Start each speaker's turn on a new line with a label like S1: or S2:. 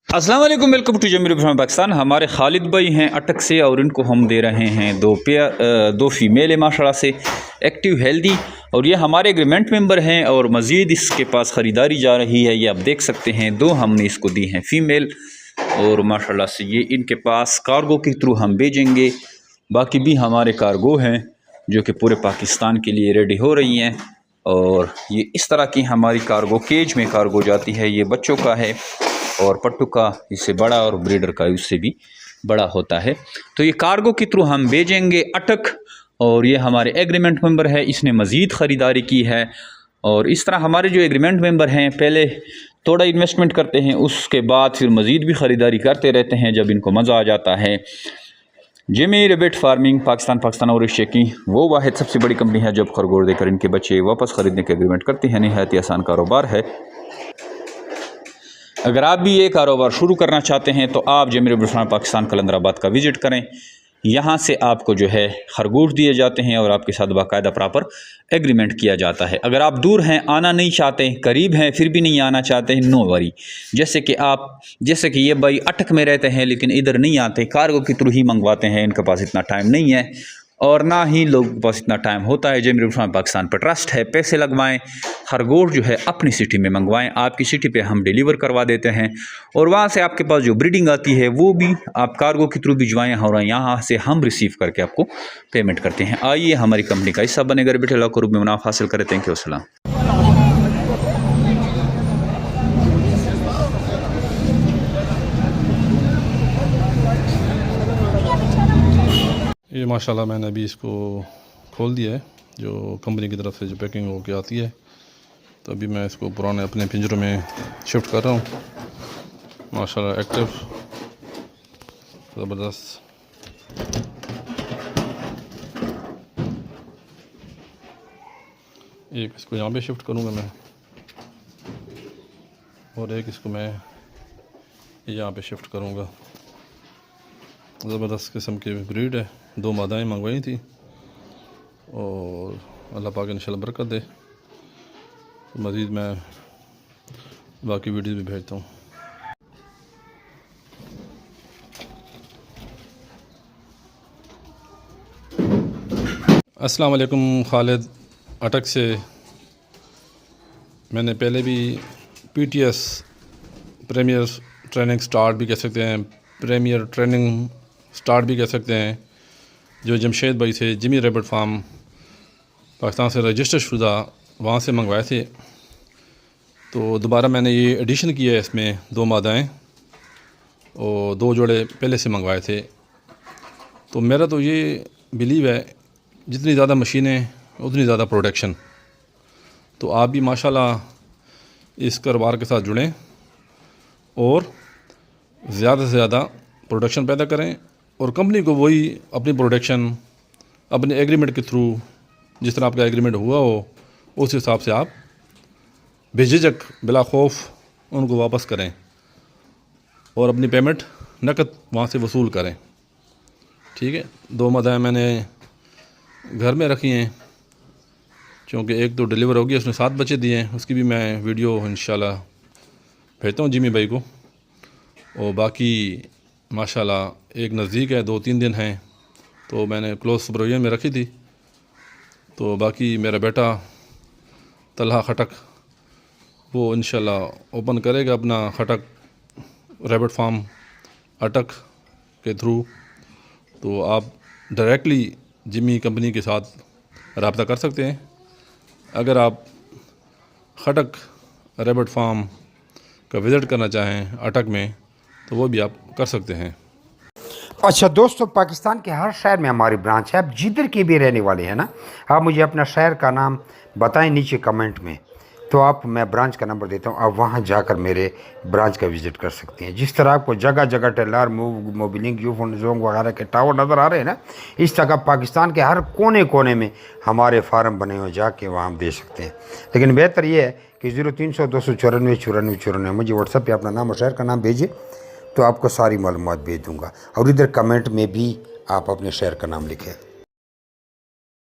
S1: अस्सलाम वालेकुम, welcome to जमीर पाकिस्तान। हमारे खालिद भाई हैं अटक से और इनको हम दे रहे हैं दो फीमेल है माशाल्लाह से एक्टिव हेल्दी, और ये हमारे एग्रीमेंट मेंबर हैं और मज़ीद इसके पास ख़रीदारी जा रही है। ये आप देख सकते हैं, दो हमने इसको दी हैं फ़ीमेल और माशाल्लाह से ये इनके पास कार्गो के थ्रू हम भेजेंगे। बाकी भी हमारे कार्गो हैं जो कि पूरे पाकिस्तान के लिए रेडी हो रही हैं, और ये इस तरह की हमारी कार्गो केज में कार्गो जाती है। ये बच्चों का है और पट्टू का इससे बड़ा और ब्रीडर का उससे भी बड़ा होता है। तो ये कार्गो के थ्रू हम भेजेंगे अटक, और ये हमारे एग्रीमेंट मेंबर है, इसने मज़ीद ख़रीदारी की है। और इस तरह हमारे जो एग्रीमेंट मेंबर हैं पहले थोड़ा इन्वेस्टमेंट करते हैं, उसके बाद फिर मज़ीद भी ख़रीदारी करते रहते हैं जब इनको मज़ा आ जाता है। जिमी रेबिट फार्मिंग पाकिस्तान और एशिया की वो वाहिद सबसे बड़ी कंपनी है जब खरगोश देकर इनके बच्चे वापस ख़रीदने के एग्रीमेंट करती है। नहायत ही आसान कारोबार है। अगर आप भी ये कारोबार शुरू करना चाहते हैं तो आप जमीर रेबिट पाकिस्तान कलंदराबाद का विज़िट करें। यहाँ से आपको जो है खरगोश दिए जाते हैं और आपके साथ बाकायदा प्रॉपर एग्रीमेंट किया जाता है। अगर आप दूर हैं, आना नहीं चाहते, करीब हैं फिर भी नहीं आना चाहते, नो वरी। जैसे कि ये भाई अटक में रहते हैं लेकिन इधर नहीं आते, कार्गो के थ्रू ही मंगवाते हैं। इनके पास इतना टाइम नहीं है और ना ही लोगों के पास इतना टाइम होता है। जमीर रेबिट पाकिस्तान पर ट्रस्ट है, पैसे लगवाएं, खरगोश जो है अपनी सिटी में मंगवाएं। आपकी सिटी पे हम डिलीवर करवा देते हैं और वहाँ से आपके पास जो ब्रीडिंग आती है वो भी आप कार्गो के थ्रू भिजवाएं और यहाँ से हम रिसीव करके आपको पेमेंट करते हैं। आइए हमारी कंपनी का हिस्सा बने, घर बैठे लाखों रुपये मुनाफा हासिल करें। थैंक यू, अस्सलाम।
S2: ये माशाल्लाह मैंने अभी इसको खोल दिया है, जो कंपनी की तरफ से जो पैकिंग होकर आती है। तो अभी मैं इसको पुराने अपने पिंजरों में शिफ्ट कर रहा हूँ। माशाल्लाह एक्टिव, ज़बरदस्त। एक इसको यहाँ पे शिफ्ट करूँगा मैं और एक इसको मैं यहाँ पे शिफ्ट करूँगा। ज़बरदस्त किस्म की ब्रीड है। दो मादाएँ मंगवाई थी और अल्लाह पाक इंशाल्लाह बरकत दे। मज़ीद मैं बाकी वीडियो भी भेजता हूँ। अस्सलाम वालेकुम, खालिद अटक से। मैंने पहले भी PTS प्रीमियर ट्रेनिंग स्टार्ट भी कह सकते हैं, प्रीमियर ट्रेनिंग स्टार्ट भी कह सकते हैं, जो जमशेद भाई से जिमी रेबिट फार्म पाकिस्तान से रजिस्टर शुदा वहाँ से मंगवाए थे। तो दोबारा मैंने ये एडिशन किया है, इसमें दो मादाएँ और दो जोड़े पहले से मंगवाए थे। तो मेरा तो ये बिलीव है, जितनी ज़्यादा मशीनें उतनी ज़्यादा प्रोडक्शन। तो आप भी माशाल्लाह इस कारोबार के साथ जुड़ें और ज़्यादा से ज़्यादा प्रोडक्शन पैदा करें, और कंपनी को वही अपनी प्रोडक्शन अपने एग्रीमेंट के थ्रू, जिस तरह आपका एग्रीमेंट हुआ हो उस हिसाब से आप बेझिझक बिला खौफ उनको वापस करें और अपनी पेमेंट नकद वहाँ से वसूल करें। ठीक है। दो मादाएँ मैंने घर में रखी हैं, क्योंकि एक तो डिलीवर होगी, उसने 7 बच्चे दिए हैं। उसकी भी मैं वीडियो इंशाल्लाह भेजता हूँ जिमी भाई को। और बाकी माशाल्लाह एक नज़दीक है, 2-3 दिन हैं, तो मैंने क्लोज सुपरविजन में रखी थी। तो बाकी मेरा बेटा तलहा खटक वो इंशाल्लाह ओपन करेगा अपना खटक रेबिट फार्म अटक के थ्रू। तो आप डायरेक्टली जिमी कंपनी के साथ रब्ता कर सकते हैं। अगर आप खटक रेबिट फार्म का विज़िट करना चाहें अटक में, तो वो भी आप कर सकते हैं।
S3: अच्छा दोस्तों, पाकिस्तान के हर शहर में हमारी ब्रांच है। आप जिधर के भी रहने वाले हैं ना, आप मुझे अपना शहर का नाम बताएं नीचे कमेंट में, तो मैं ब्रांच का नंबर देता हूं, आप वहां जाकर मेरे ब्रांच का विज़िट कर सकते हैं। जिस तरह आपको जगह जगह टेलर मोबिलिंग यूफोन वगैरह के टावर नज़र आ रहे हैं ना, इस तरह पाकिस्तान के हर कोने कोने में हमारे फार्म बने हुए, जाके वहाँ हम दे सकते हैं। लेकिन बेहतर ये है कि 0300 294 94 94 मुझे व्हाट्सएप पर अपना नाम और शहर का नाम भेजिए, तो आपको सारी मालूमात भेज दूँगा। और इधर कमेंट में भी आप अपने शहर का नाम लिखें।